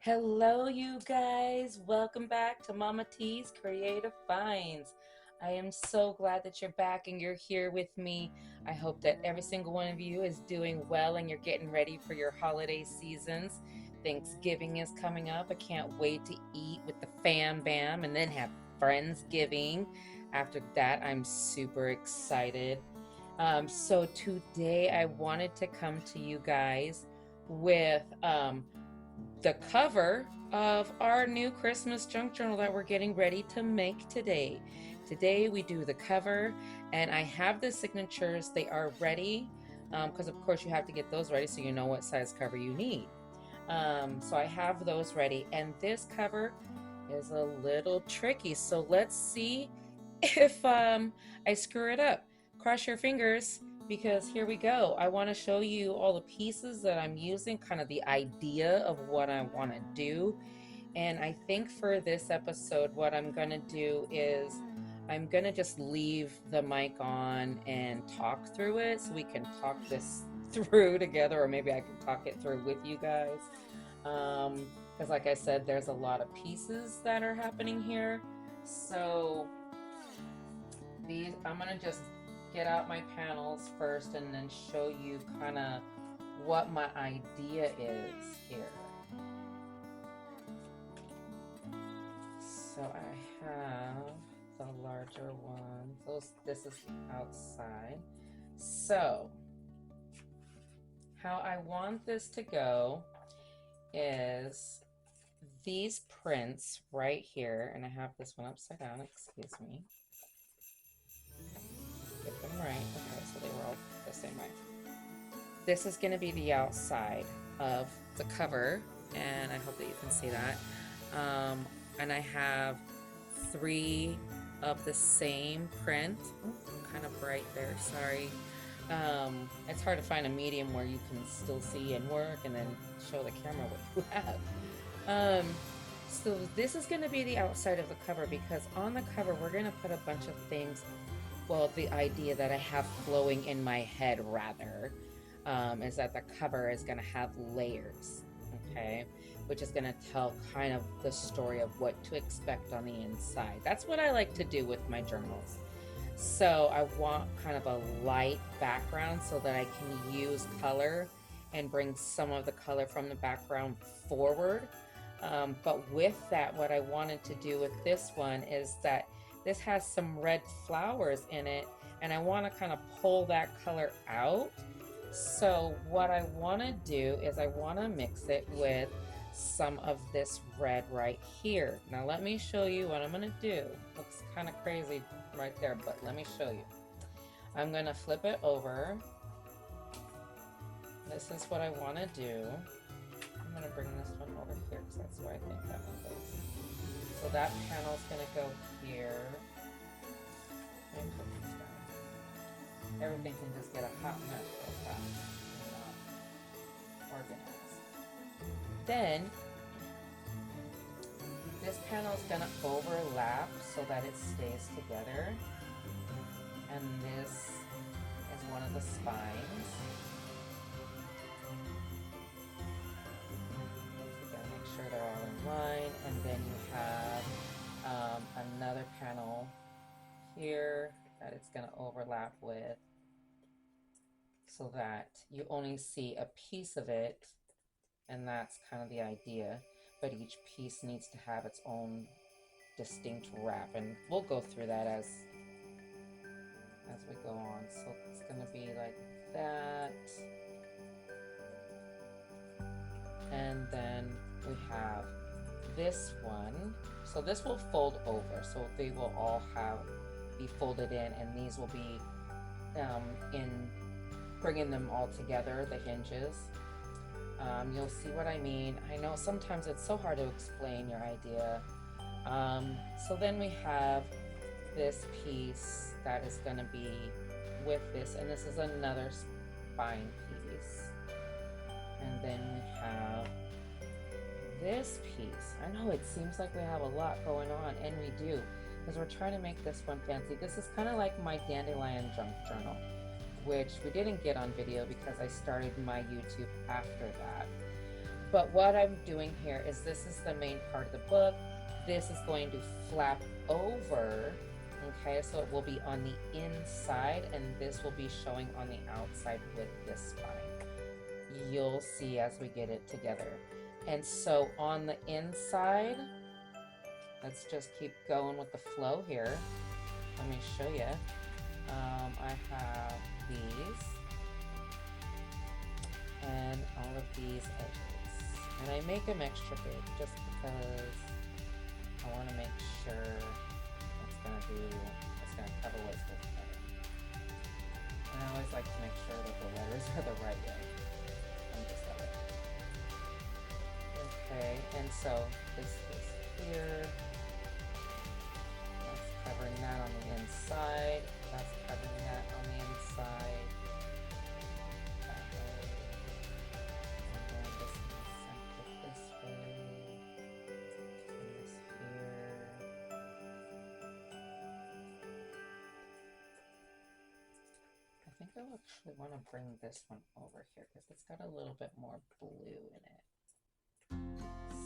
Hello, you guys. Welcome back to Mama T's Creative Finds. I am so glad that you're back and you're here with me. I hope that every single one of you is doing well and you're getting ready for your holiday seasons. Thanksgiving is coming up. I can't wait to eat with the fam bam and then have Friendsgiving. After that, I'm super excited. So today I wanted to come to you guys with the cover of our new Christmas junk journal that we're getting ready to make today. Today we do the cover, and I have the signatures. They are ready because, of course, you have to get those ready so you know what size cover you need. So I have those ready, and this cover is a little tricky. So let's see if I screw it up. Cross your fingers because here we go. I want to show you all the pieces that I'm using, kind of the idea of what I want to do. And I think for this episode, what I'm going to do is I'm going to just leave the mic on and talk through it so we can talk this through together, or maybe I can talk it through with you guys. Because, like I said, there's a lot of pieces that are happening here. So I'm gonna just get out my panels first and then show you kind of what my idea is here. So I have the larger one. This is outside. So how I want this to go is these prints right here, and I have this one upside down, excuse me. Get them right. Okay, so they were all the same way. This is going to be the outside of the cover, and I hope that you can see that. And I have three of the same print. Oh, kind of bright there, sorry. It's hard to find a medium where you can still see and work and then show the camera what you have. So this is going to be the outside of the cover because on the cover we're going to put a bunch of things, well, the idea that I have flowing in my head rather, is that the cover is going to have layers, okay, which is going to tell kind of the story of what to expect on the inside. That's what I like to do with my journals. So I want kind of a light background so that I can use color and bring some of the color from the background forward. But with that, what I wanted to do with this one is that this has some red flowers in it, and I want to kind of pull that color out. So what I want to do is I want to mix it with some of this red right here. Now let me show you what I'm going to do. Looks kind of crazy right there, but let me show you. I'm going to flip it over. This is what I want to do. I'm going to bring this one over here because that's where I think that one goes. So that panel's going to go here. Let me put these down. Everything can just get a hot mess real fast and not organized. Then this panel is going to overlap so that it stays together. And this is one of the spines. You gotta make sure they're all in line. And then you have another panel here that it's going to overlap with so that you only see a piece of it, and that's kind of the idea, but each piece needs to have its own distinct wrap, and we'll go through that as we go on. So it's going to be like that, and then we have this one. So this will fold over, so they will all be folded in, and these will be in bringing them all together, the hinges. You'll see what I mean. I know sometimes it's so hard to explain your idea. So then we have this piece that is going to be with this, and this is another spine piece. And then we have this piece. I know it seems like we have a lot going on, and we do, because we're trying to make this one fancy. This is kind of like my dandelion junk journal, which we didn't get on video because I started my YouTube after that. But what I'm doing here is this is the main part of the book. This is going to flap over, okay, so it will be on the inside, and this will be showing on the outside with this spine. You'll see as we get it together. And so on the inside, let's just keep going with the flow here. Let me show you. I have these and all of these edges, and I make them extra big just because I want to make sure it's going to cover what's supposed to cover. And I always like to make sure that the letters are the right way. I'm just that way. Okay, and so this is here. That's covering that on the inside. That's covering that on the inside. That way. And then this is center this way. And this here. I think I'll actually want to bring this one over here because it's got a little bit more blue in it.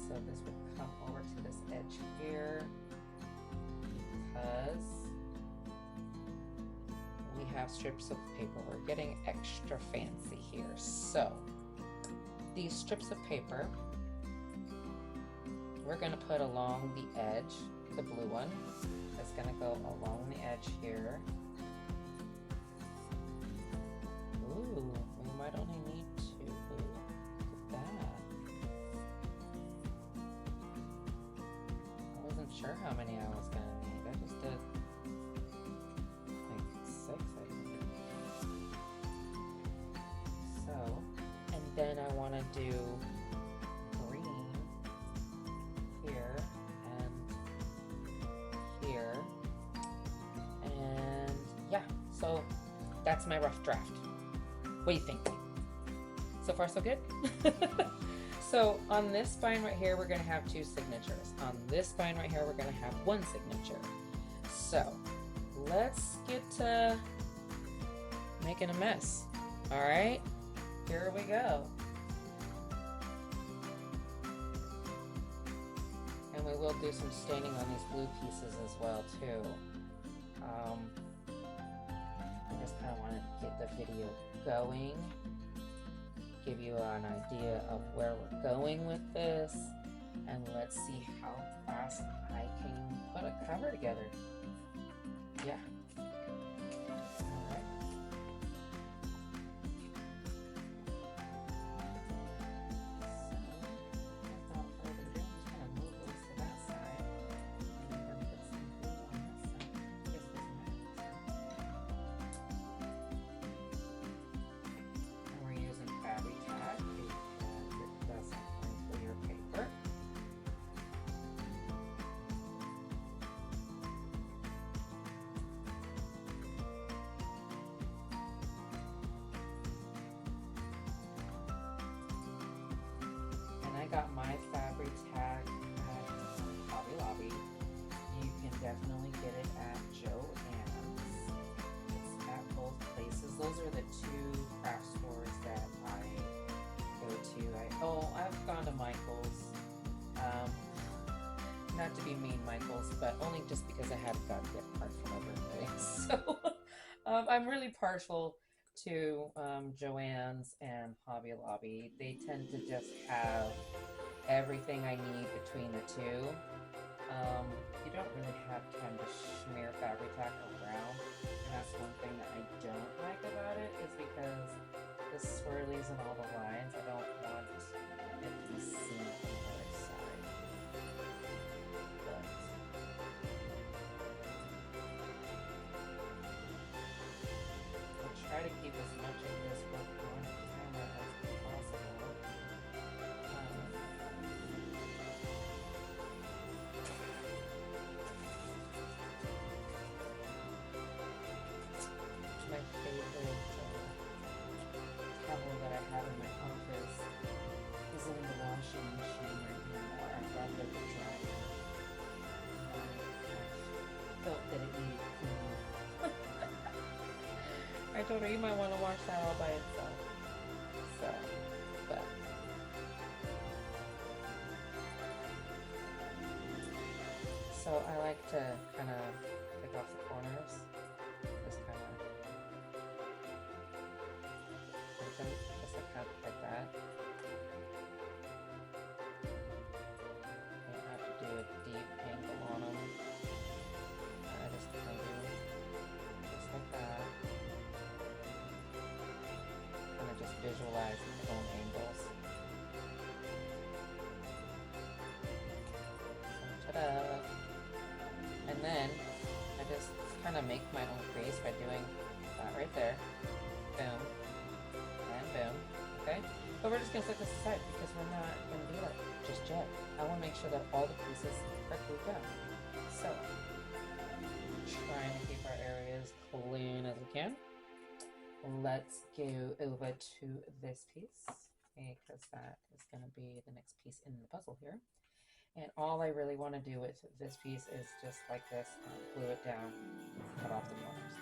So this would come over to this edge here because we have strips of paper. We're getting extra fancy here. So these strips of paper, we're going to put along the edge, the blue one. That's going to go along the edge here. Ooh, we might only need two. Look at that. I wasn't sure how many I was going to need. I just did like 6, I think. So, and then I want to do green here and here. And yeah, so that's my rough draft. What do you think? So far, so good? So on this spine right here, we're going to have 2 signatures. On this spine right here, we're going to have 1 signature. So let's get to making a mess. All right, here we go. And we will do some staining on these blue pieces as well too. I just kind of want to get the video going, give you an idea of where we're going with this, and let's see how fast I can put a cover together. Yeah. All right. So, without further ado, I'm just going to move those to that side, and I'm going to put some glue on this side. This was and we're using Fabri-Tac because it doesn't wrinkle your paper. And I got my Fabri-Tac at Hobby Lobby. You can definitely get it at Joann's. It's at both places. Those are the 2 craft stores that I go to. I've gone to Michael's. Not to be mean, Michael's, but only just because I had got a gift card for my birthday. So I'm really partial to Joann's and Hobby Lobby. They tend to just have everything I need between the 2. You don't really have time to smear Fabri-Tac around, and that's one thing that I don't like about it, is because the swirlies and all the lines, I don't want it to be seen on the other side. But I'll try to keep as much of this work on camera as possible. My favorite towel that I have in my office is in the washing machine right now. I brought it to dry. I felt that it needed cleaning. I told her you might want to wash that all by itself. So, but So I like to kind of take off the corners, just kind of push them, just like that. You don't have to do a deep angle on them. I just kind of do just like that. Kind of just visualize my own angles. So, ta-da! And then I just kind of make my own crease by doing that right there. Boom. And boom. Okay? But we're just going to set this aside because we're not going to do that just yet. I want to make sure that all the pieces are glued down. So, trying to keep our areas clean as we can. Let's go over to this piece because that is going to be the next piece in the puzzle here. And all I really want to do with this piece is just like this, glue it down, cut off the corners.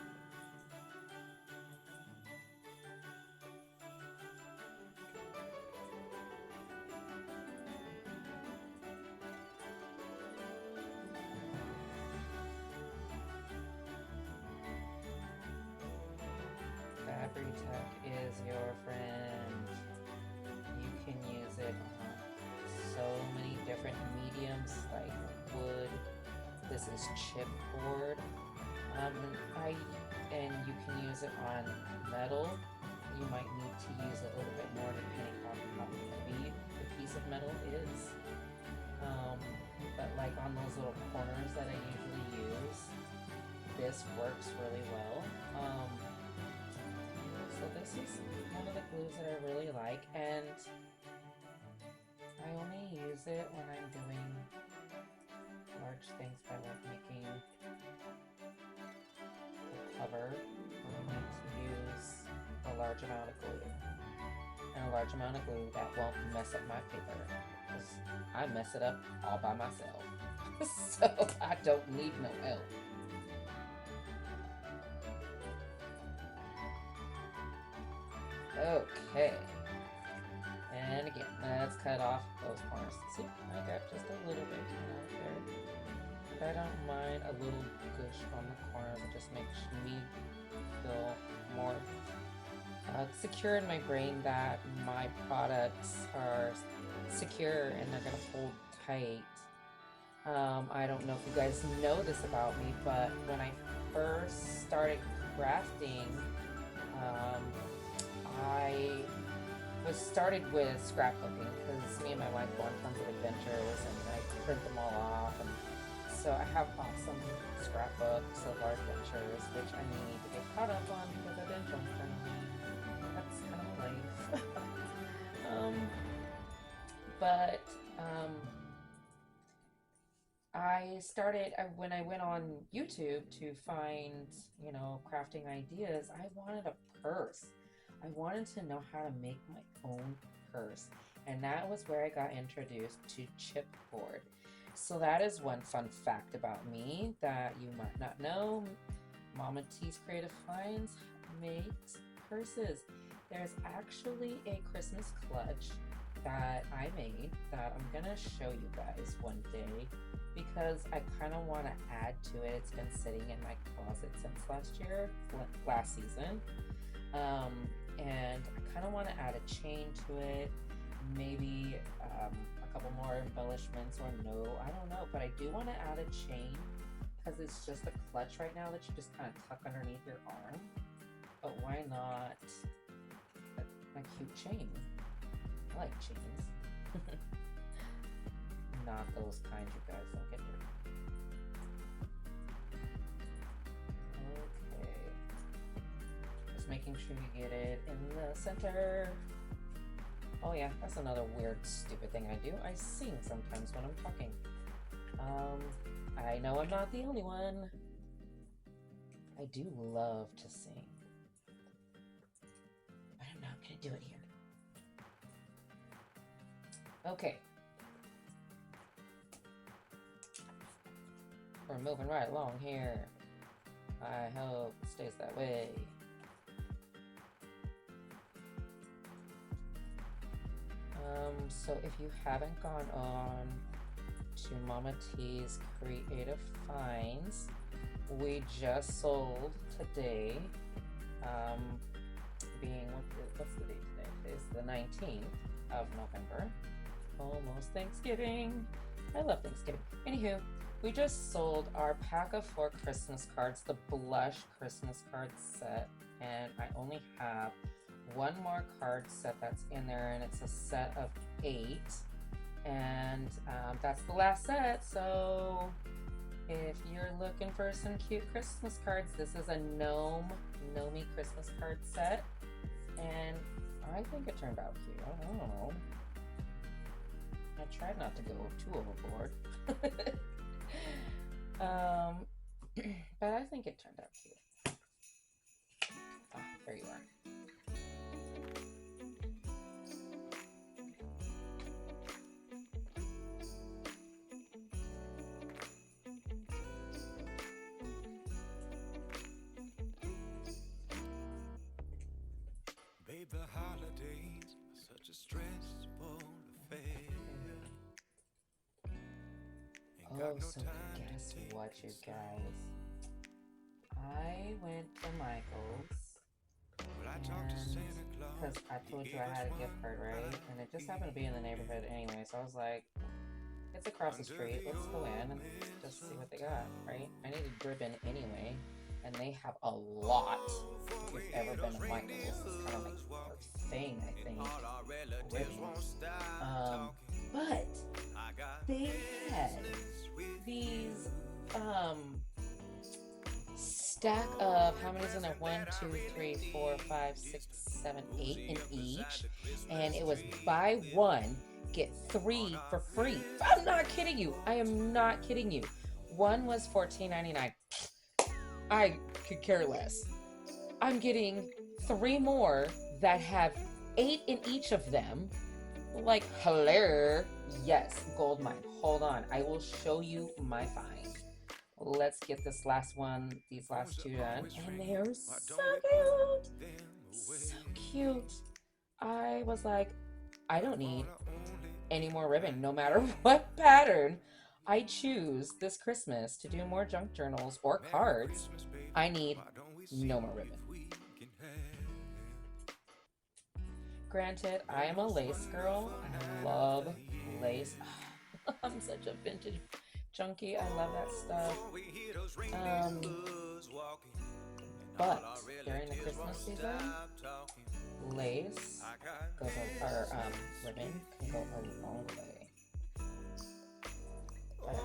Fabri-Tac is your friend. You can use it on so many different mediums like wood. This is chipboard. And you can use it on metal. You might need to use a little bit more depending on how heavy the piece of metal is. But like on those little corners that I usually use, this works really well. So this is one of the glues that I really like, and I only use it when I'm doing large things by like making a cover. I need to use a large amount of glue, and a large amount of glue that won't mess up my paper, because I mess it up all by myself. So I don't need no help. Okay. And again, let's cut off those corners. See, I got just a little bit out there. But I don't mind a little gush on the corners. It just makes me feel more secure in my brain that my products are secure and they're going to hold tight. I don't know if you guys know this about me, but when I first started crafting, I was started with scrapbooking because me and my wife go on tons of adventures and I print them all off, and so I have awesome scrapbooks of our adventures which I need to get caught up on because I've been junk journaling. That's kind of life. But I started when I went on YouTube to find, you know, crafting ideas. I wanted a purse. I wanted to know how to make my own purse, and that was where I got introduced to chipboard. So that is one fun fact about me that you might not know. Mama T's Creative Finds makes purses. There's actually a Christmas clutch that I made that I'm gonna show you guys one day because I kind of want to add to it. It's been sitting in my closet since last season. And I kind of want to add a chain to it, maybe a couple more embellishments, or no, I don't know, but I do want to add a chain because it's just a clutch right now that you just kind of tuck underneath your arm. But why not a cute chain? I like chains. Not those kinds you guys don't get here. Making sure you get it in the center. Oh yeah, that's another weird, stupid thing I do. I sing sometimes when I'm talking. I know I'm not the only one. I do love to sing. But I'm not gonna do it here. Okay. We're moving right along here. I hope it stays that way. So if you haven't gone on to Mama T's Creative Finds. We just sold today, being, what's the date today? Today's the 19th of November. Almost Thanksgiving. I love Thanksgiving. Anywho, we just sold our pack of 4 Christmas cards, the Blush Christmas card set, and I only have one more card set that's in there, and it's a set of 8, and that's the last set. So if you're looking for some cute Christmas cards, this is a Gnomey Christmas card set, and I think it turned out cute. I don't know. I tried not to go too overboard. But I think it turned out cute. Ah, there you are. Babe, the holidays are such a stressful affair. Oh, so guess what, you guys? I went to Michael's, because I told you I had a gift card, right? And it just happened to be in the neighborhood anyway, so I was like, it's across the street, let's go in and just see what they got, right? I needed ribbon anyway, and they have a lot. If you've ever been to Michael's, it's kind of like their thing, I think, ribbon. But they had these stack of, how many is in there? 1, 2, 3, 4, 5, 6, 7, 8 in each, and it was buy one get 3 for free. I'm not kidding you. I am not kidding you. One was $14.99. I could care less. I'm getting 3 more that have 8 in each of them. Like, hello. Yes, gold mine. Hold on. I will show you my find. Let's get this last one, these last 2 done. And they are so cute. So cute. I was like, I don't need any more ribbon, no matter what pattern I choose this Christmas to do more junk journals or cards. I need no more ribbon. Granted, I am a lace girl. I love lace. I'm such a vintage junkie. I love that stuff. But during the Christmas season, lace goes or ribbon can go a long way. But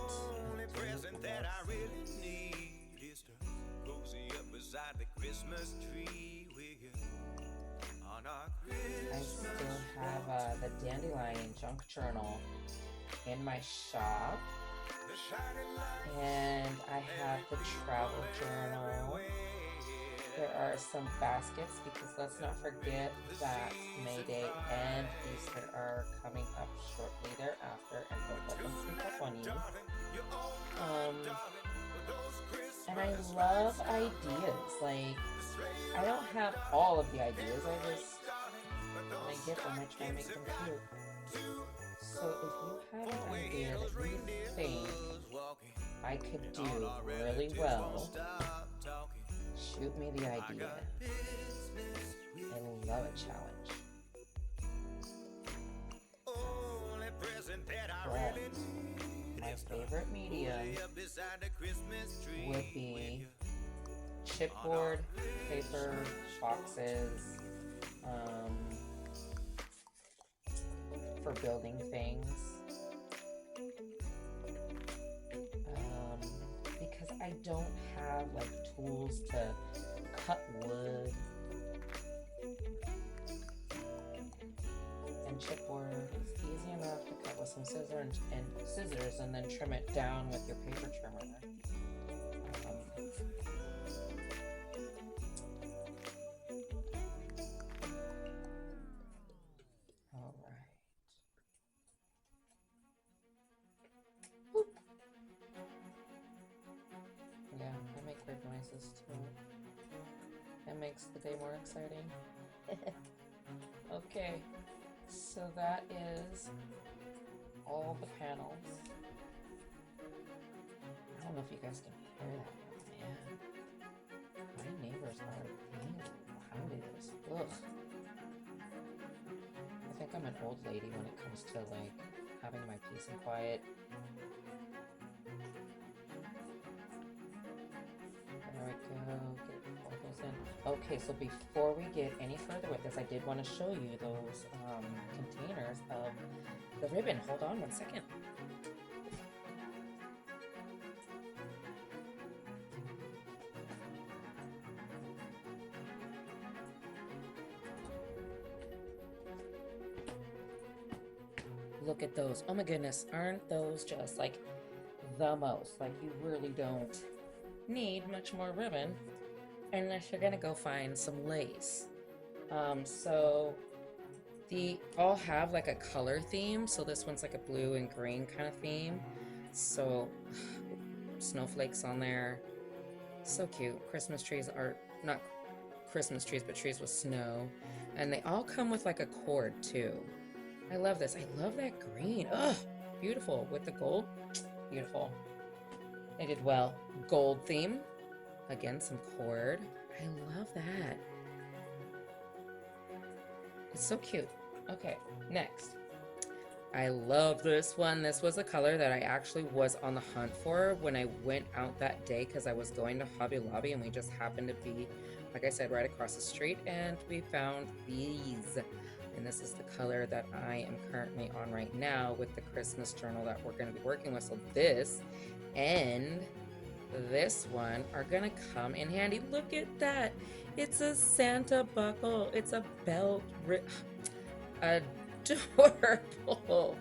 I still have the Dandelion Junk Journal in my shop, and I have the Travel Journal. There are some baskets, because let's not forget that May Day and Easter are coming up shortly thereafter, and don't let them sneak up on you. And I love ideas. Like, I don't have all of the ideas. I just, when I get them, I try to make them cute. So if you have an idea that you think I could do really well, shoot me the idea. I love a challenge. But my favorite medium would be chipboard, paper, boxes, for building things. Because I don't have like tools to cut wood, and chipboard is easy enough to cut with some scissors and then trim it down with your paper trimmer. Yeah, I make weird noises too. That makes the day more exciting. Okay, so that is all the panels. don't know if you guys can hear that. Man, my neighbors are being loudest. Ugh. I think I'm an old lady when it comes to like having my peace and quiet. There we go. Get all those in. Okay, so before we get any further with this, I did want to show you those containers of the ribbon. Hold on one second. Look at those. Oh my goodness, aren't those just like the most? Like, you really don't need much more ribbon unless you're gonna go find some lace. So the all have like a color theme. So this one's like a blue and green kind of theme. So snowflakes on there. So cute. Christmas trees are not Christmas trees, but trees with snow. And they all come with like a cord too. I love this. I love that green. Ugh, beautiful with the gold. Beautiful. They did well. Gold theme. Again, some cord. I love that. It's so cute. Okay, next. I love this one. This was a color that I actually was on the hunt for when I went out that day because I was going to Hobby Lobby and we just happened to be, like I said, right across the street, and we found these. And this is the color that I am currently on right now with the Christmas journal that we're going to be working with. So this and this one are going to come in handy. Look at that. It's a Santa buckle. It's a belt. Adorable.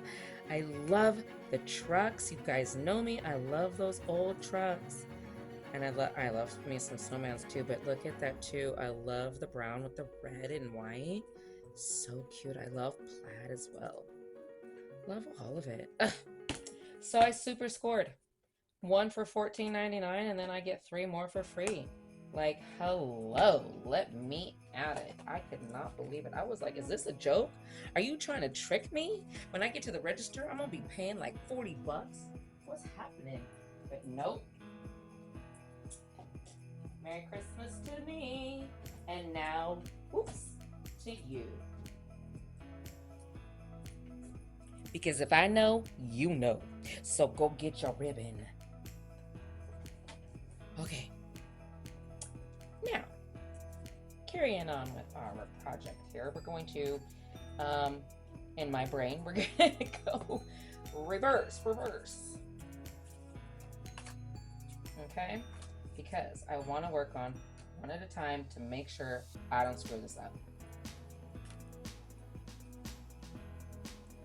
I love the trucks. You guys know me. I love those old trucks. And I love me some snowmans too. But look at that too. I love the brown with the red and white. So cute. I love plaid as well. Love all of it. Ugh. So I super scored. One for $14.99 and then I get 3 more for free. Like, hello, let me at it. I could not believe it. I was like, is this a joke? Are you trying to trick me? When I get to the register, I'm gonna be paying like 40 bucks. What's happening? But nope. Merry Christmas to me. And now, oops, to you. Because if I know, you know. So go get your ribbon. Okay. Now, carrying on with our project here, we're going to, in my brain, we're going to go reverse. Okay? Because I want to work on one at a time to make sure I don't screw this up.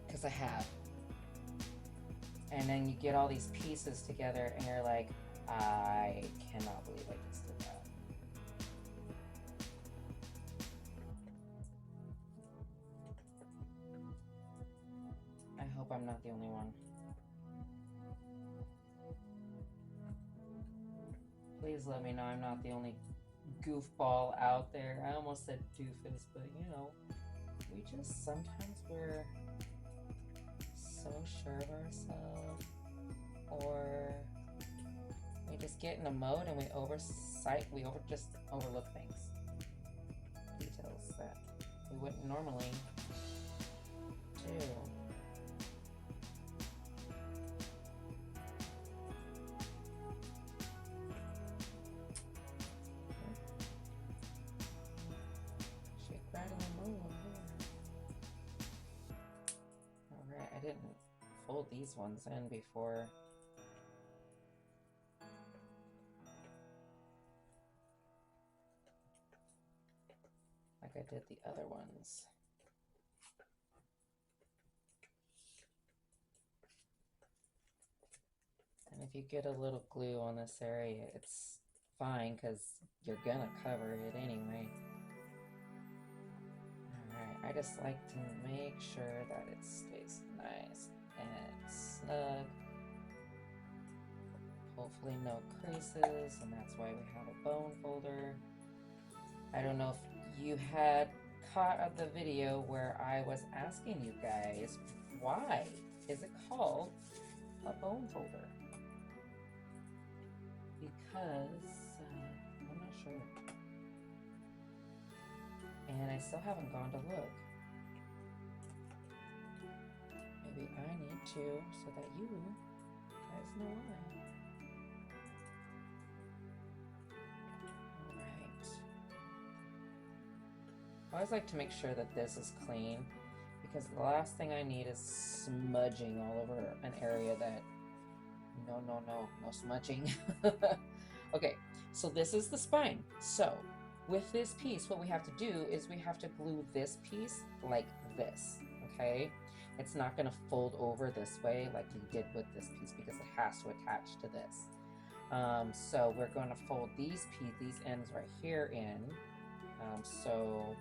Because I have. And then you get all these pieces together and you're like, I cannot believe I just did that. I hope I'm not the only one. Please let me know I'm not the only goofball out there. I almost said doofus, but you know, we just sometimes we're so sure of ourselves, or we just get in a mode and we just overlook things, details that we wouldn't normally do. Shake, rattle, and move. Alright, I didn't fold these ones in before. Like I did the other ones. And if you get a little glue on this area, it's fine because you're gonna cover it anyway. Alright, I just like to make sure that it stays nice and snug. Hopefully no creases, and that's why we have a bone folder. I don't know if you had caught of the video where I was asking you guys, why is it called a bone folder? because I'm not sure. And I still haven't gone to look. Maybe I need to so that you guys know why. Alright. I always like to make sure that this is clean because the last thing I need is smudging all over an area that no smudging. Okay, so this is the spine. So with this piece, what we have to do is we have to glue this piece like this, okay? It's not gonna fold over this way like you did with this piece because it has to attach to this. So we're gonna fold these ends right here in. So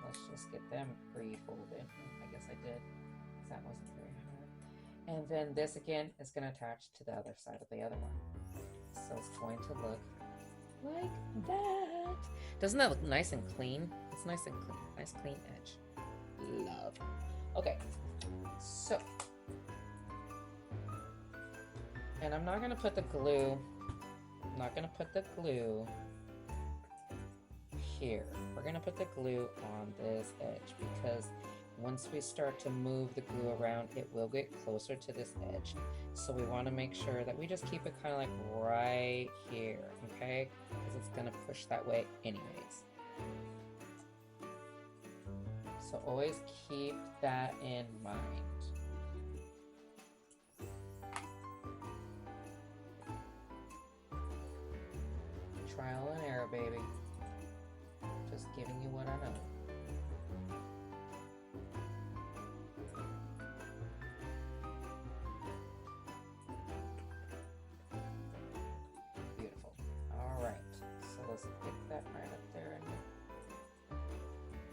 let's just get them pre-folded. I guess I did, because that wasn't very hard. And then this again is gonna attach to the other side of the other one. So it's going to look like that. Doesn't that look nice and clean? It's nice and clean. Nice clean edge. Love. Okay. So. And I'm not going to put the glue. I'm not going to put the glue here. We're going to put the glue on this edge because once we start to move the glue around, it will get closer to this edge. So we want to make sure that we just keep it kind of like right here, okay? Because it's going to push that way anyways. So always keep that in mind. Trial and error, baby. Just giving you what I know. Beautiful. All right. So let's pick that right up there and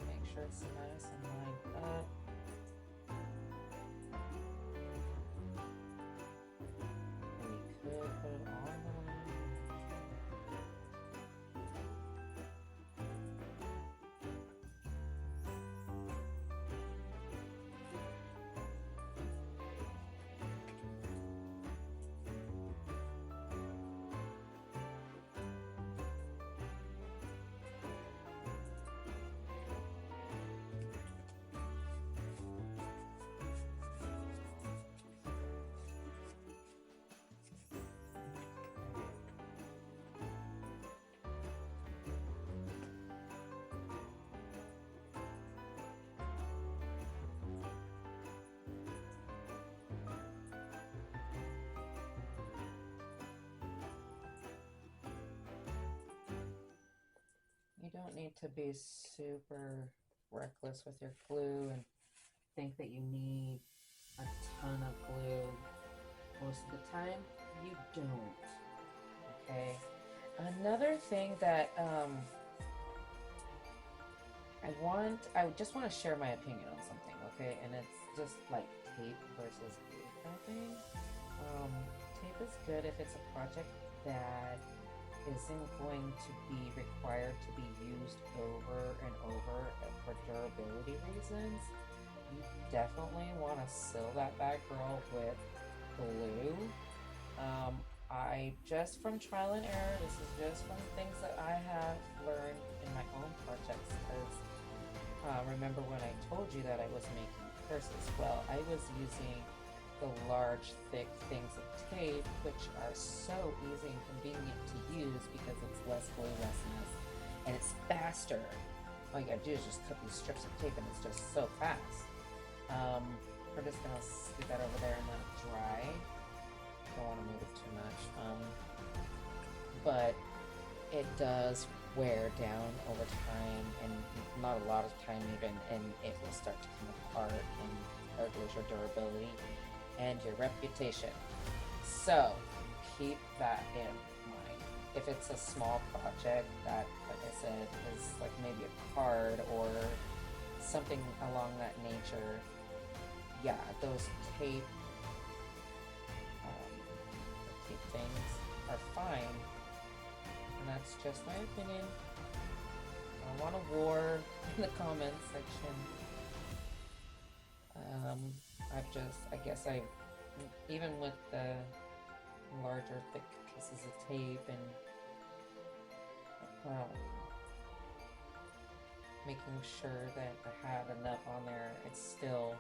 make sure it's nice and lined up. We could put it all the way. You don't need to be super reckless with your glue and think that you need a ton of glue. Most of the time, you don't. Okay. Another thing that I just want to share my opinion on something. Okay, and it's just like tape versus glue kind of thing. Tape is good if it's a project that isn't going to be required to be used over and over for durability reasons. You definitely want to seal that bad girl with glue. I just from trial and error, this is just from things that I have learned in my own projects, because remember when I told you that I was making purses? Well, I was using the large, thick things of tape, which are so easy and convenient to use because it's less glue, less mess, and it's faster. All you gotta do is just cut these strips of tape and it's just so fast. We're just gonna scoot that over there and let it dry. Don't want to move it too much. But it does wear down over time, and not a lot of time even, and it will start to come apart and lose your durability and your reputation. So keep that in mind. If it's a small project that, like I said, is like maybe a card or something along that nature, yeah, those tape things are fine, and that's just my opinion. I don't want a war in the comments section. I guess even with the larger thick pieces of tape and um, making sure that I have enough on there. It's still,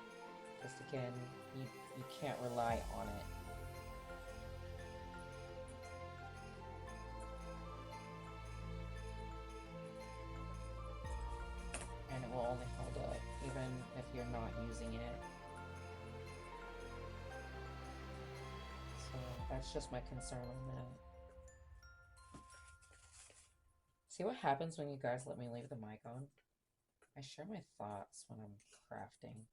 just again, you can't rely on it. And it will only hold up even if you're not using it. So that's just my concern on that. See what happens when you guys let me leave the mic on? I share my thoughts when I'm crafting.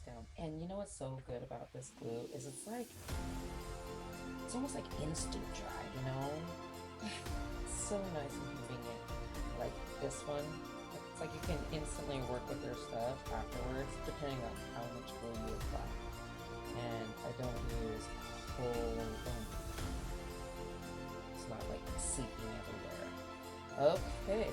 Down. And you know what's so good about this glue is it's almost like instant dry, you know? It's so nice and convenient. Like this one, it's like you can instantly work with your stuff afterwards, depending on how much glue you apply. And I don't use a whole thing. It's not like seeping everywhere. Okay.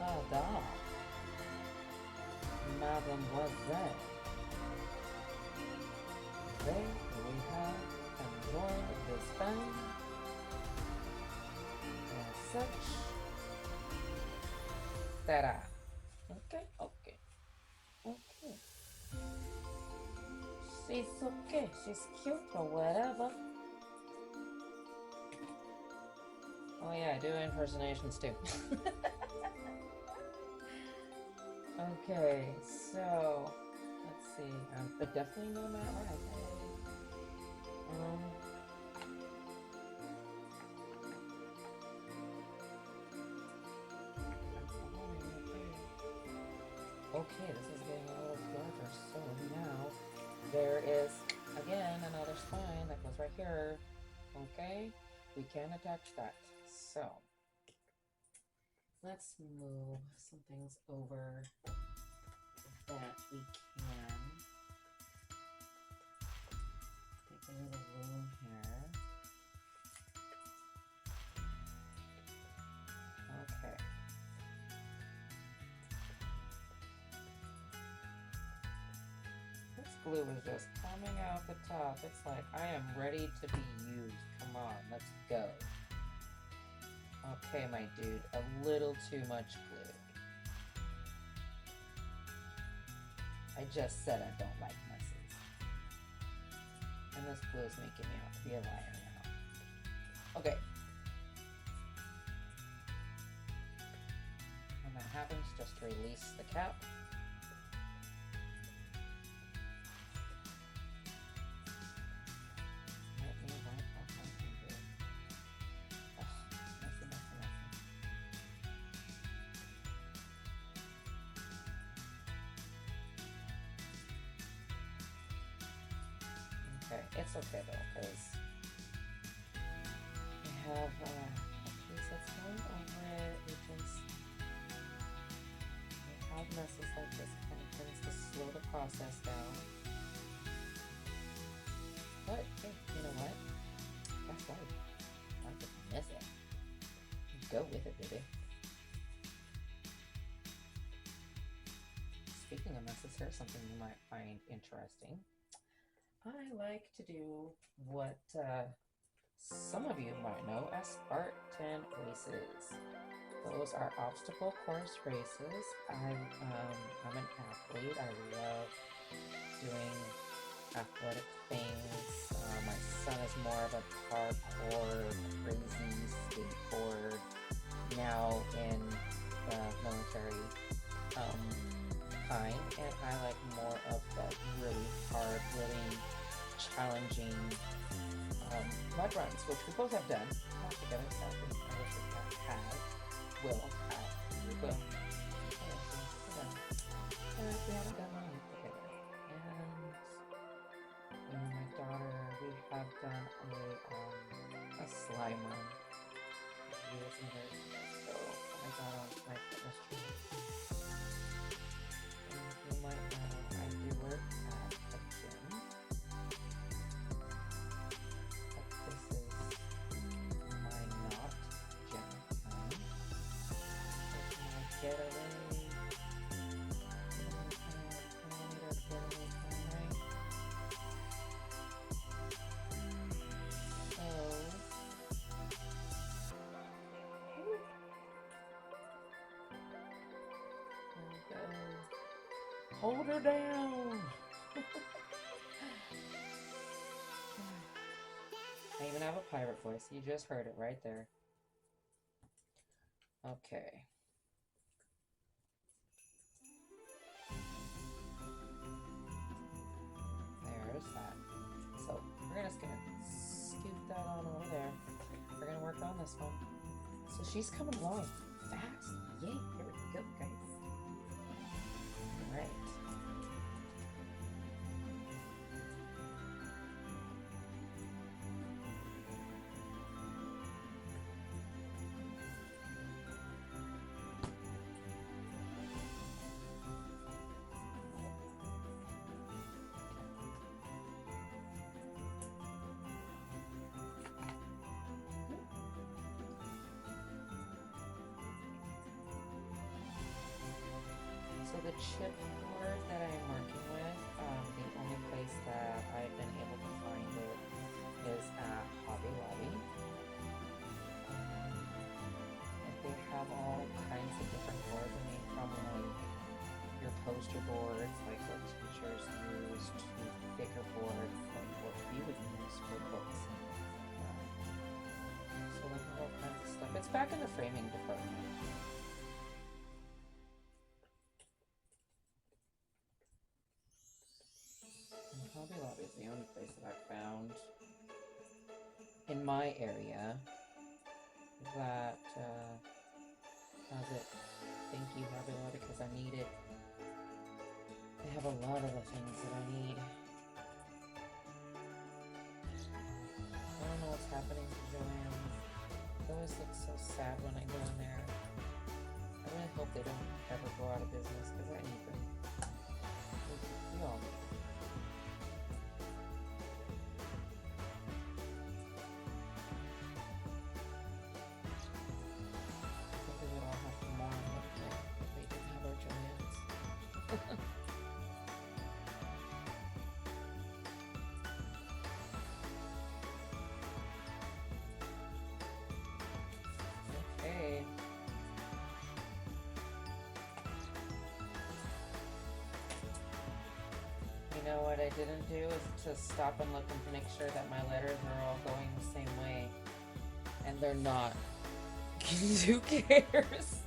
Ta-da! Mademoiselle. There we have enjoyed this band as such. Ta-da! Okay. She's okay. She's cute or whatever. Oh yeah, I do impersonations too. Okay, so let's see. But definitely no Matt Rife. Okay, this is getting a little darker. So now there is again another spine that goes right here. Okay, we can attach that. So let's move some things over that we can. Take a little room here. Okay. This glue is just coming out the top. It's like I am ready to be used. Come on, let's go. Okay, my dude, a little too much glue. I just said I don't like messes. And this glue is making me out to be a liar now. Okay. When that happens, just release the cap. Okay, it's okay though, because we have a piece that's going over it. We have messes like this, kind of tends to slow the process down. But hey, you know what? That's life. I just miss it. Go with it, baby. Speaking of messes, here's something you might find interesting. I like to do what some of you might know as Spartan races. Those are obstacle course races. I'm an athlete. I love doing athletic things. My son is more of a parkour, crazy skateboard, now in the military um, kind, and I like more of the really hard, really challenging mud runs, which we both have done. Not together, sadly. I wish we will have, we will. We haven't done one together. And my daughter, we have done a slime run years and years ago. So I got on my fitness trainer. And you might know I do work at a gym. But this is my not gym time. It's my getaway. Hold her down. I even have a pirate voice. You just heard it right there. Okay. There's that. So we're just gonna scoot that on over there. We're gonna work on this one. So she's coming along fast. Yay! Here we go, guys. All right. So the chipboard that I'm working with, the only place that I've been able to find it is at Hobby Lobby. And they have all kinds of different boards. I mean, from like your poster boards, like what teachers use, to thicker boards, like what we would use for books. So like all kinds of stuff. It's back in the framing department. Hobby Lobby is the only place that I've found in my area that has it. Thank you, Hobby Lobby, because I need it. They have a lot of the things that I need. I don't know what's happening to Joanne. It always looks so sad when I go in there. I really hope they don't ever go out of business because I need them. We all need them. Okay. You know what I didn't do is to stop and look and to make sure that my letters are all going the same way. And they're not. Who cares?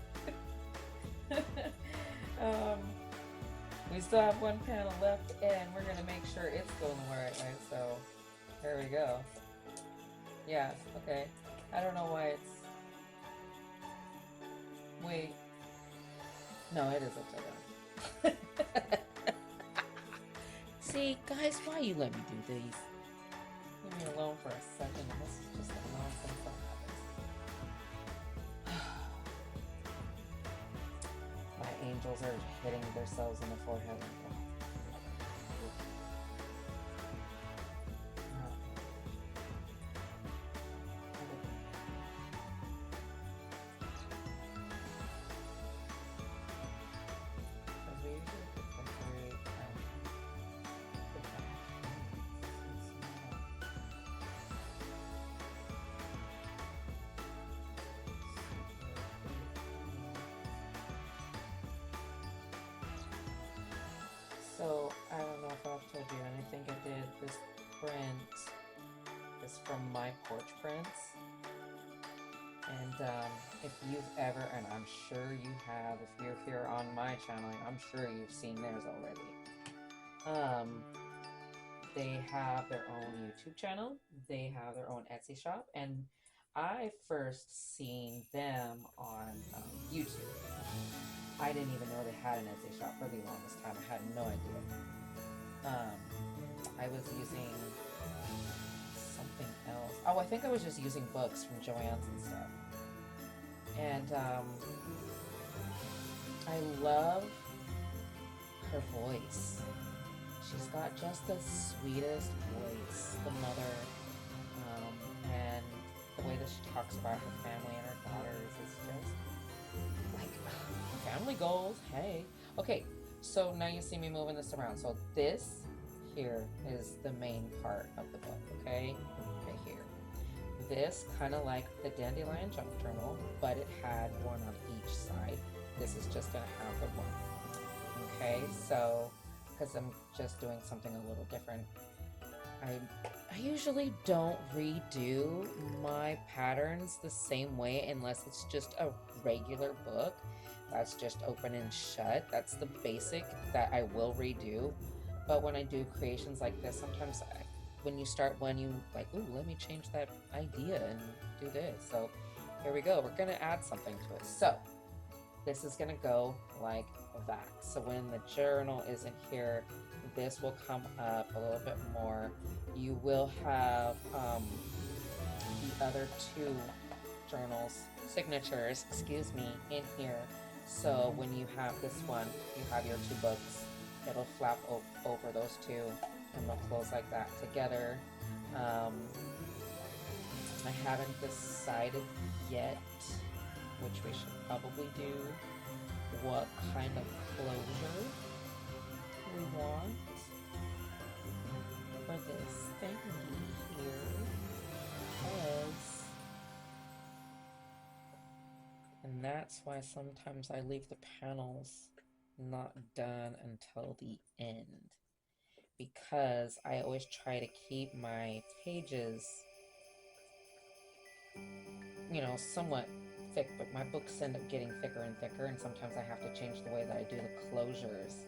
We still have one panel left and we're gonna make sure it's going the right way, so there we go. Yeah, okay. I don't know why it's... Wait. No, it is upside down. See, guys, why you let me do these? Leave me alone for a second. This is just a nonsense that happens. My angels are hitting themselves in the forehead. So, I don't know if I've told you, and I think I did This print is from My Porch Prints. And if you've ever, and I'm sure you have, if you're here on my channel, I'm sure you've seen theirs already. They have their own YouTube channel. They have their own Etsy shop. And I first seen them on YouTube. I didn't even know they had an Etsy shop for the longest time. I had no idea. I was using something else. Oh, I think I was just using books from Joann's and stuff. And I love her voice. She's got just the sweetest voice, the mother, and the way that she talks about her family and her daughters is just like family goals. Hey, okay. So now you see me moving this around. So this here is the main part of the book, okay? Right here. This kind of like the Dandelion Junk Journal, but it had one on each side. This is just gonna have the one. Okay, so because I'm just doing something a little different. I usually don't redo my patterns the same way unless it's just a regular book that's just open and shut. That's the basic that I will redo. But when I do creations like this, sometimes when you like, ooh, let me change that idea and do this. So here we go. We're gonna add something to it. So this is gonna go like that. So when the journal isn't here, this will come up a little bit more. You will have the other two journals, signatures, excuse me, in here. So when you have this one, you have your two books. It'll flap over those two and they'll close like that together. I haven't decided yet, which we should probably do, what kind of closure we want for this thingy here, because, and that's why sometimes I leave the panels not done until the end, because I always try to keep my pages, you know, somewhat thick, but my books end up getting thicker and thicker, and sometimes I have to change the way that I do the closures.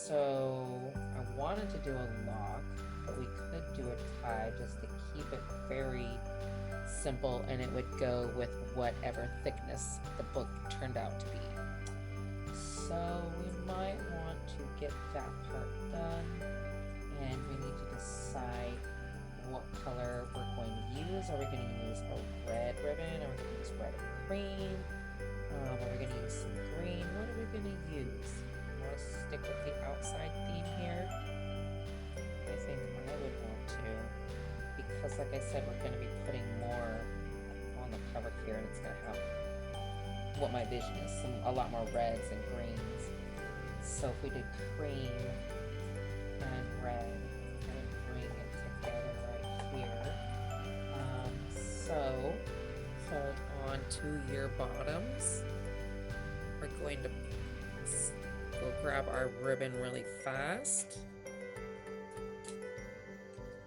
So I wanted to do a lock, but we could do a tie just to keep it very simple, and it would go with whatever thickness the book turned out to be. So we might want to get that part done, and we need to decide what color we're going to use. Are we going to use a red ribbon? Are we going to use red and green? Are we going to use some green? What are we going to use? I want to stick with the outside theme here. I think I would want to, because like I said, we're going to be putting more on the cover here, and it's going to have what my vision is, a lot more reds and greens. So if we did cream and red and bring it together right here. So hold on to your bottoms. We're going to go grab our ribbon really fast.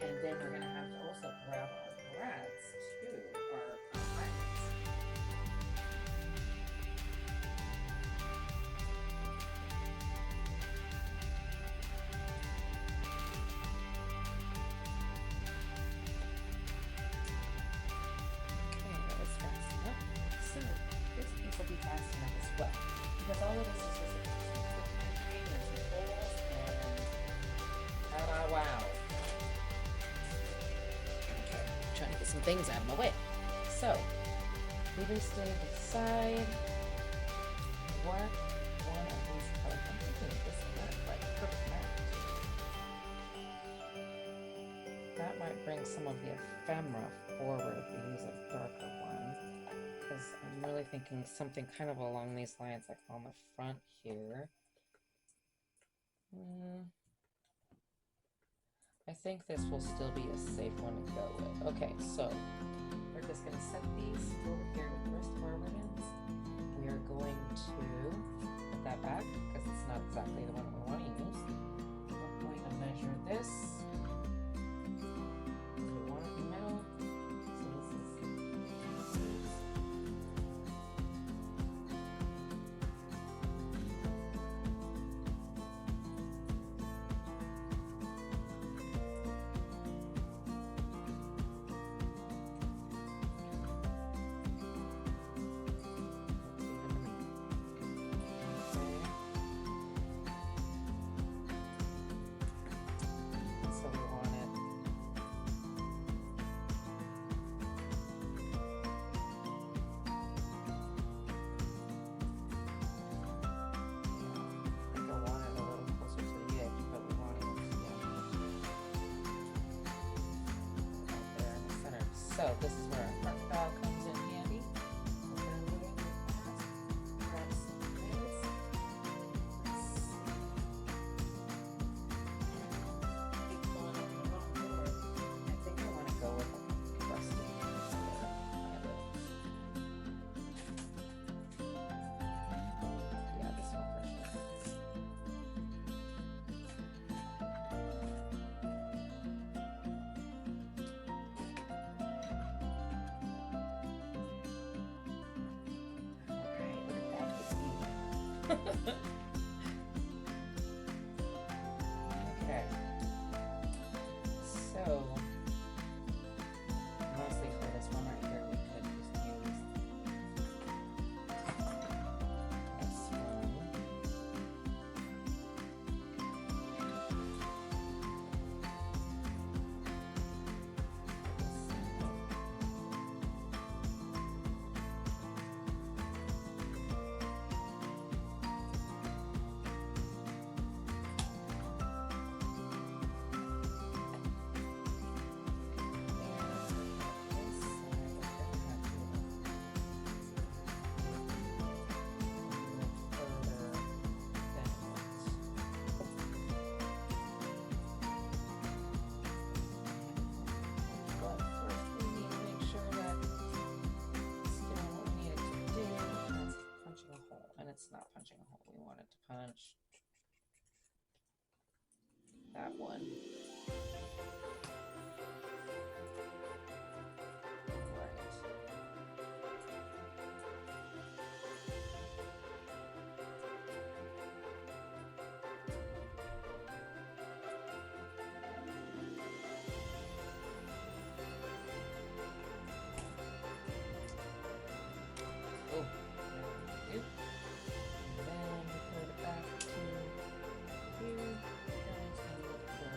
And then we're going to have to also grab our brads too, our irons. Okay, that was fast enough. So this piece will be fast enough as well, because all of this is just a green and some holes, and wow. Okay, trying to get some things out of my way. So we just need to decide what one of these colors. I'm thinking this is like perfect match. That might bring some of the ephemera forward if we use a darker one, because I'm really thinking something kind of along these lines, like on the front here. I think this will still be a safe one to go with. Okay, so we're just going to set these over here with the rest of our ribbons. We are going to put that back because it's not exactly the one we want to use. We're going to measure measure this. We want it in the middle. So this is so we want it I think I want it a little closer to the edge, but we want it out there in the center. So this is where our front valve comes in handy. We're gonna look at that. Grab some things. Let's see. Keep going on the wrong board. I think I want to go with a rusty color. Yeah, this one for sure. Alright, look at that baby. Okay. So, mostly for this one right here, we could just use this one. But first we need to make sure that it's doing what we need it to do. And that's punching a hole. And it's not punching a hole. We want it to punch that one. Right. Oh, there we go. And then we put it back to here. Guys, and look for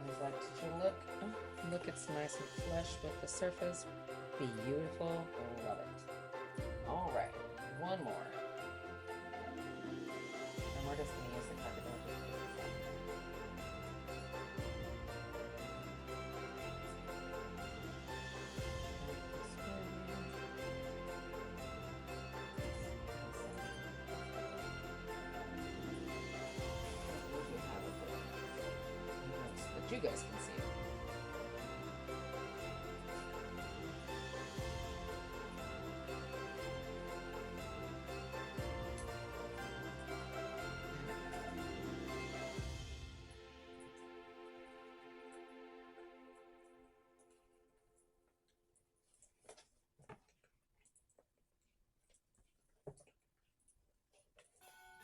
How's that? Did you look? Oh, look, it's nice and flush with the surface. Beautiful. Love it. All right, one more. And we're just going to use the carpet. That you guys can see.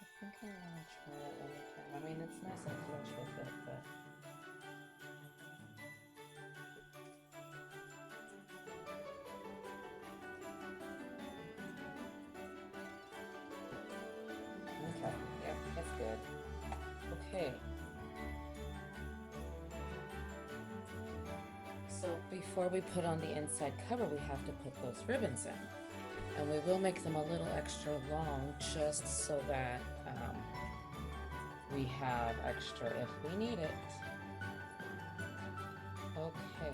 I think I want to try it one more time. I mean, it's nice and flush with it, but okay, yep, that's good. Okay. So before we put on the inside cover, we have to put those ribbons in. And we will make them a little extra long just so that we have extra if we need it. Okay.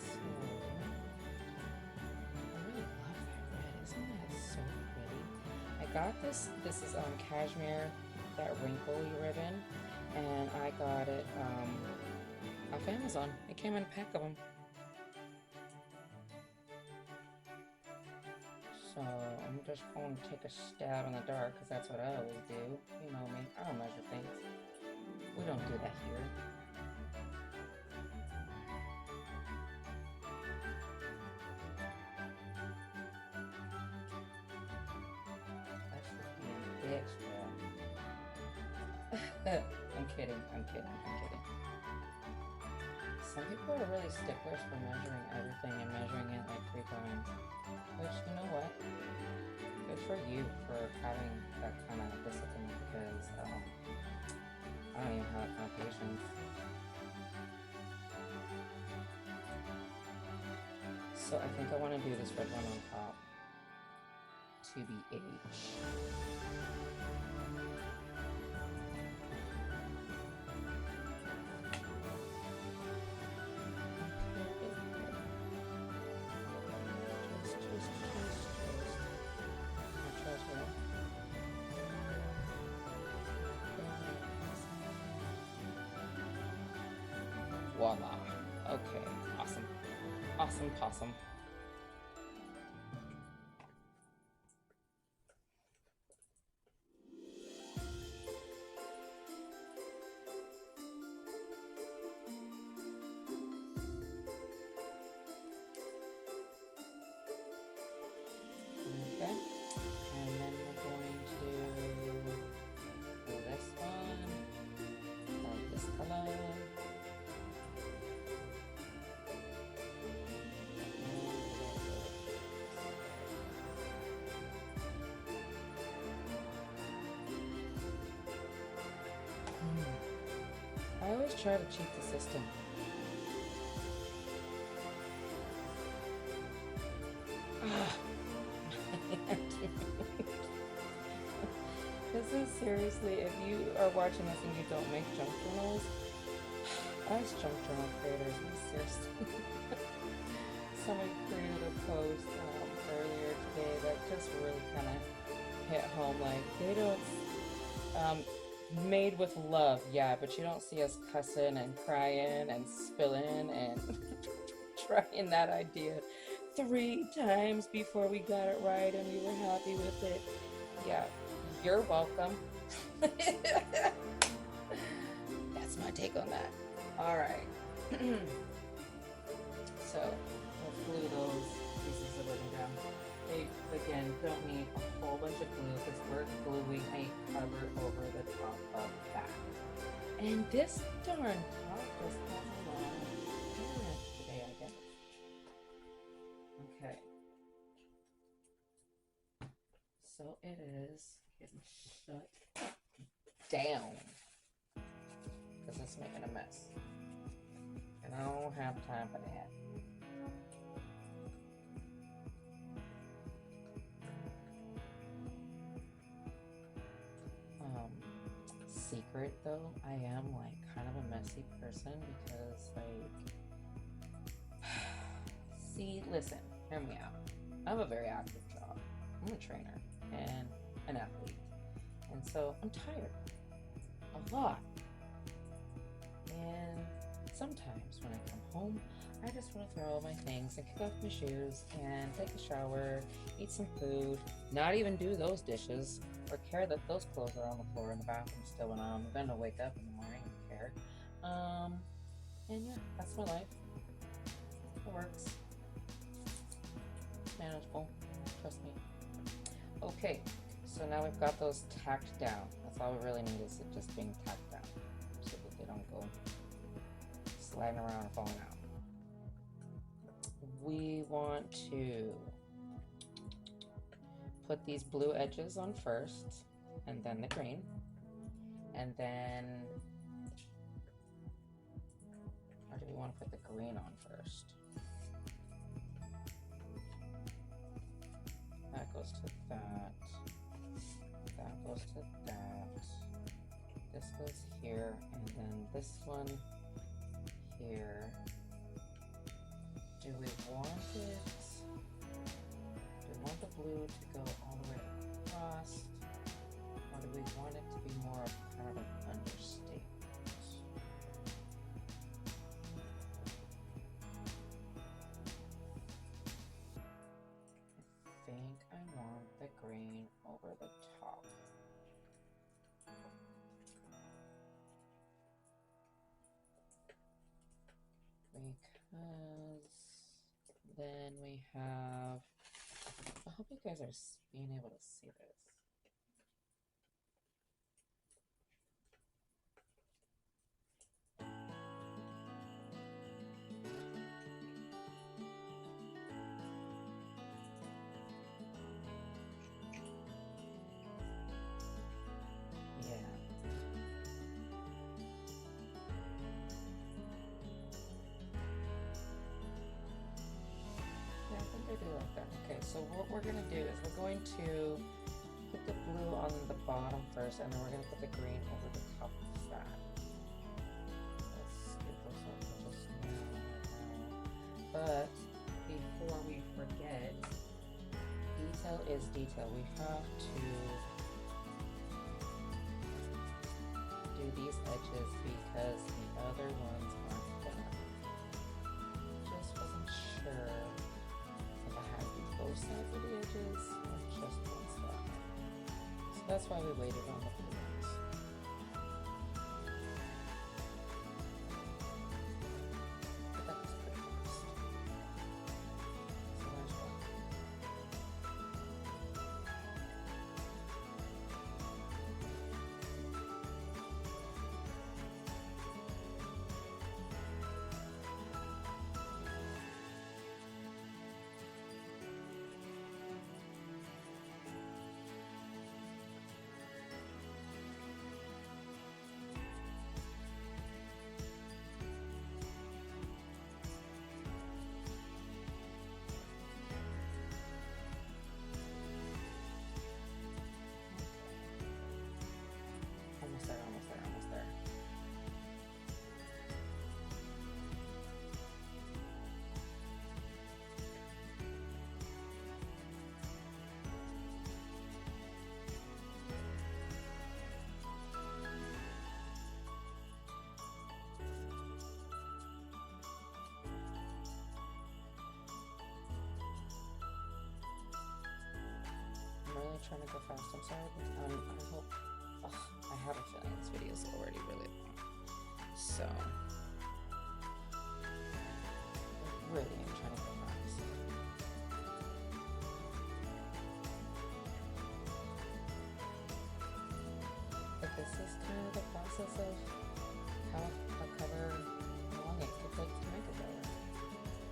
So, I really love that red. Isn't that so pretty? I got this is cashmere, that wrinkly ribbon, and I got it off Amazon. It came in a pack of them. So I'm just going to take a stab in the dark because that's what I always do. You know me, I don't measure things. We don't do that here. That's just being a bitch, girl. I'm kidding. Some people are really sticklers for measuring everything and measuring it like 3 times. Which, you know what? Good for you for having that kind of discipline because I don't even have that kind of patience. So I think I want to do this red one on top to the H. Voila. Okay, awesome. Awesome possum. Okay, and then we're going to do this one, or this color. I always try to cheat the system. This is seriously, if you are watching this and you don't make junk journals, us junk journal creators, we seriously. Someone created a post earlier today that just really kind of hit home. Like, they don't. Made with love, yeah, but you don't see us cussing and crying and spilling and trying that idea 3 times before we got it right and we were happy with it. Yeah, you're welcome. That's my take on that. All right. So let's glue those pieces of ribbon down. They, again, don't need a whole bunch of glue because we're gluing a cover over the top of that. And this darn top just has a lot of clearance today, I guess. Okay. So it is getting shut down because it's making a mess. And I don't have time for that. Secret though, I am like kind of a messy person because like see, listen, hear me out. I have a very active job. I'm a trainer and an athlete. And so I'm tired. A lot. And sometimes when I come home, I just want to throw all my things and kick off my shoes and take a shower, eat some food, not even do those dishes, or care that those clothes are on the floor in the bathroom still when I'm gonna wake up in the morning and care. And yeah, that's my life. It works. It's manageable. Trust me. Okay, so now we've got those tacked down. That's all we really need is it just being tacked down so that they don't go sliding around or falling out. We want to put these blue edges on first, and then the green, and then, or do we want to put the green on first. That goes to that. That goes to that. This goes here, and then this one here. Do we want it? Do we want the blue to go all the way across? Or do we want it to be more of kind of an understatement? I think I want the green over the top. Because then we have, I hope you guys are being able to see this. I do like that. Okay, so what we're going to do is we're going to put the blue on the bottom first, and then we're going to put the green over the top of that. Let's get those up just now. But before we forget, detail is detail. We have to do these edges because the other ones aren't done. Just wasn't sure both sides of the edges or just one side. So that's why we waited on the blue ones. But that was pretty fast. So there's one. Almost there. I'm really trying to go fast. I'm sorry, but I hope. I have a feeling this video is already really long. So, I really am trying to go fast. But this is kind of the process of how a cover, how long it could take to make a cover.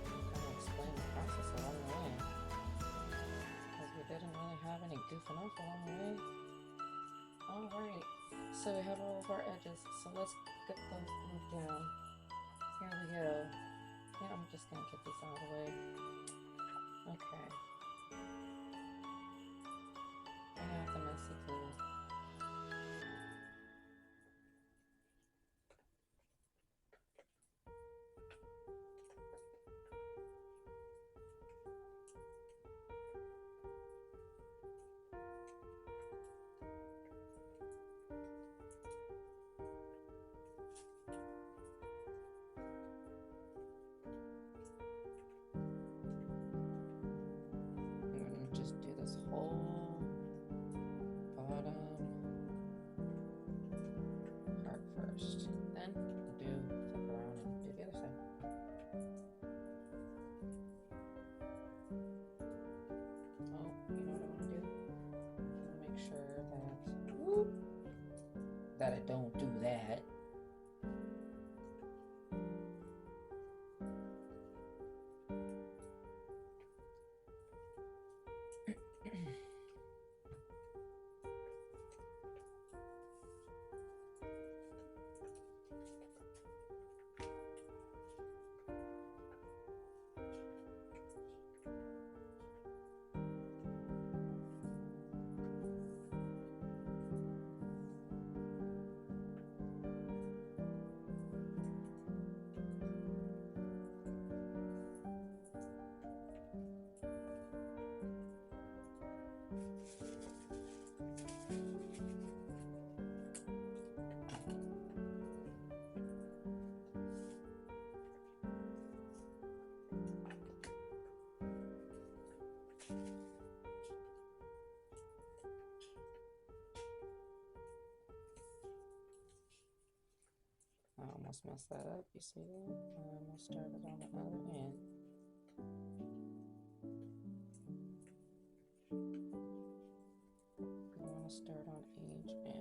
I'm kind of explain the process along the way. Because we didn't really have any goofing off along the way. Alright, so we have all of our edges, so let's get those moved down. Here we go. Yeah, I'm just going to get this out of the way. Okay. Bring out the messy glue. Whole bottom part first. Then flip around and do the other side. Oh, you know what I want to do? I want to make sure that I don't do that. almost messed that up. You see that? And we'll start it on the other end. We want to start on each end.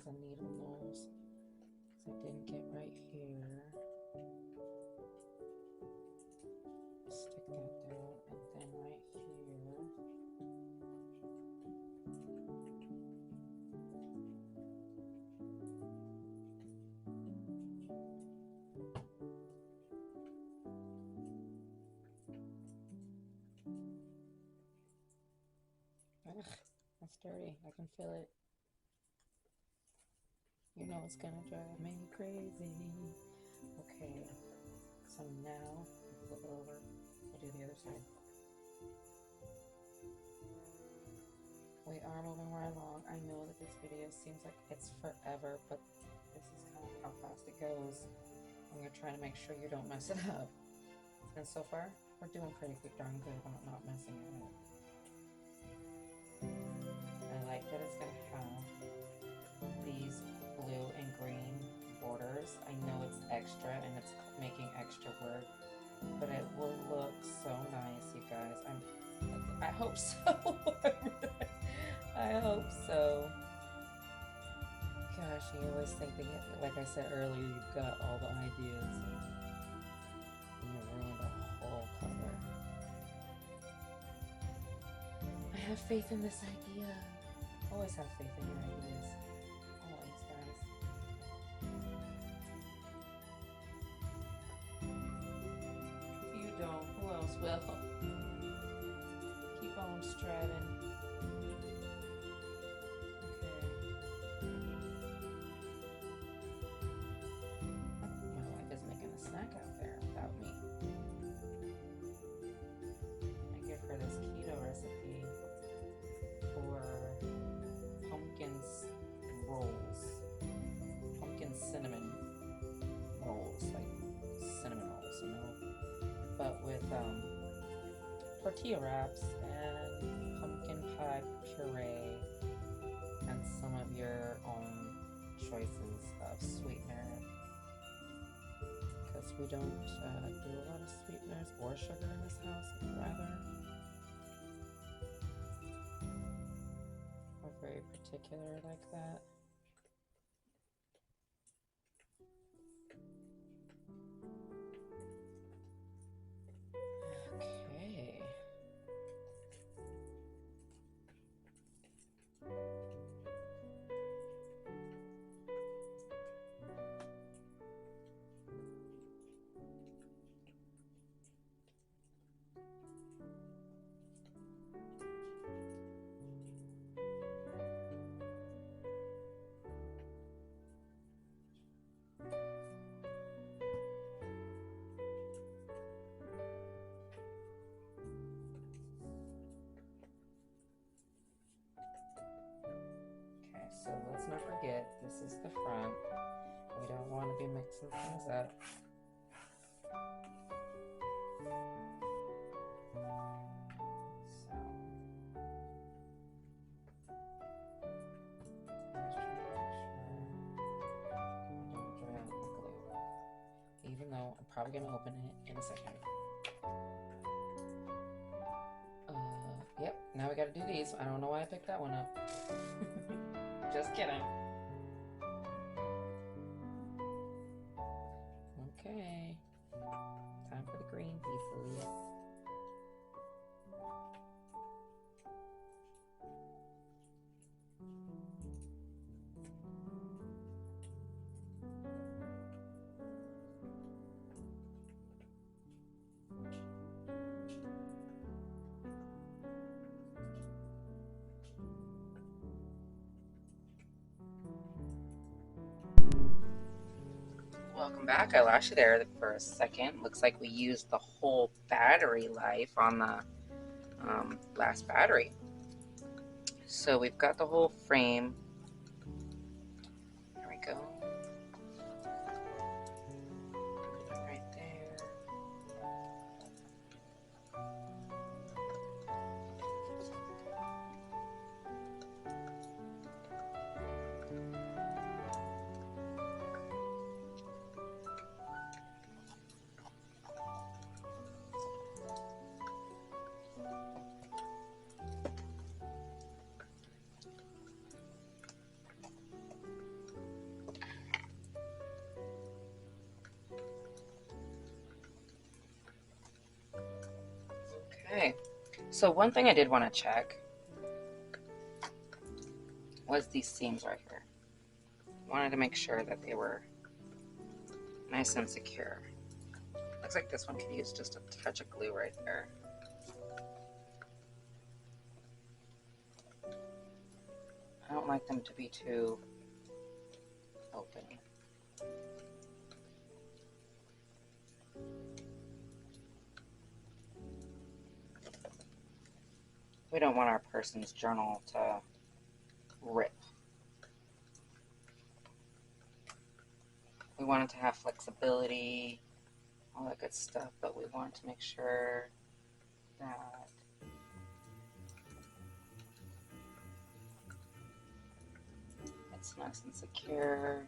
A needle nose, so I didn't get right here. Stick that down, and then right here. Ugh, that's dirty. I can feel it. You know it's gonna drive me crazy. Okay, so now flip it over. We'll do the other side. We are moving right along. I know that this video seems like it's forever, but this is kind of how fast it goes. I'm gonna try to make sure you don't mess it up. And so far, we're doing pretty darn good about not messing it up. I like that it's gonna have these blue and green borders. I know it's extra and it's making extra work, but it will look so nice, you guys. I hope so. I hope so. Gosh, you always think that, like I said earlier, you've got all the ideas and you ruin the whole cover. I have faith in this idea. Always have faith in your ideas. Always, guys. If you don't, who else will? Keep on striving. Tortilla wraps and pumpkin pie puree and some of your own choices of sweetener, because we don't do a lot of sweeteners or sugar in this house. Rather, we're very particular like that. So let's not forget, this is the front. We don't want to be mixing things up. So, let's try to make sure I don't dry out the glue. Even though I'm probably going to open it in a second. Yep, now we got to do these. I don't know why I picked that one up. Just kidding. Okay. Time for the green pieces. Welcome back. I lost you there for a second. Looks like we used the whole battery life on the last battery. So we've got the whole frame. There we go. Right there. Okay, so one thing I did want to check was these seams right here. Wanted to make sure that they were nice and secure. Looks like this one could use just a touch of glue right there. I don't like them to be too open. We don't want our person's journal to rip. We want it to have flexibility, all that good stuff, but we want to make sure that it's nice and secure.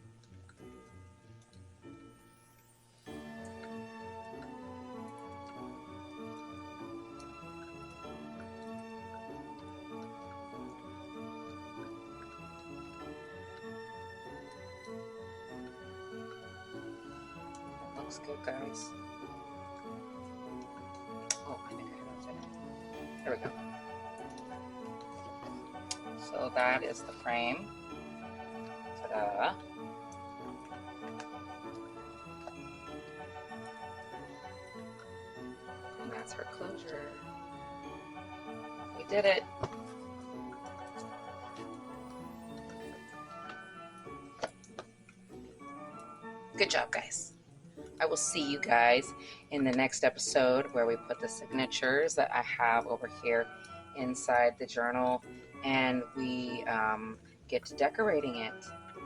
Looks good, guys. Oh, I think I have it. There we go. So that is the frame. Ta-da. And that's her closure. We did it. Good job, guys. I will see you guys in the next episode where we put the signatures that I have over here inside the journal and we get to decorating it.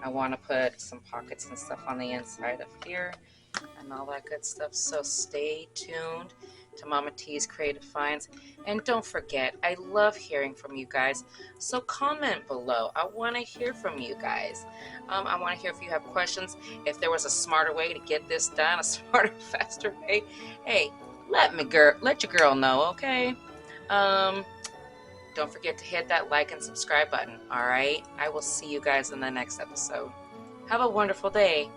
I want to put some pockets and stuff on the inside of here and all that good stuff. So stay tuned to Mama T's Creative Finds. And don't forget, I love hearing from you guys. So comment below. I want to hear from you guys. I want to hear if you have questions. If there was a smarter way to get this done, a smarter, faster way, hey, let your girl know, okay? Don't forget to hit that like and subscribe button, all right? I will see you guys in the next episode. Have a wonderful day.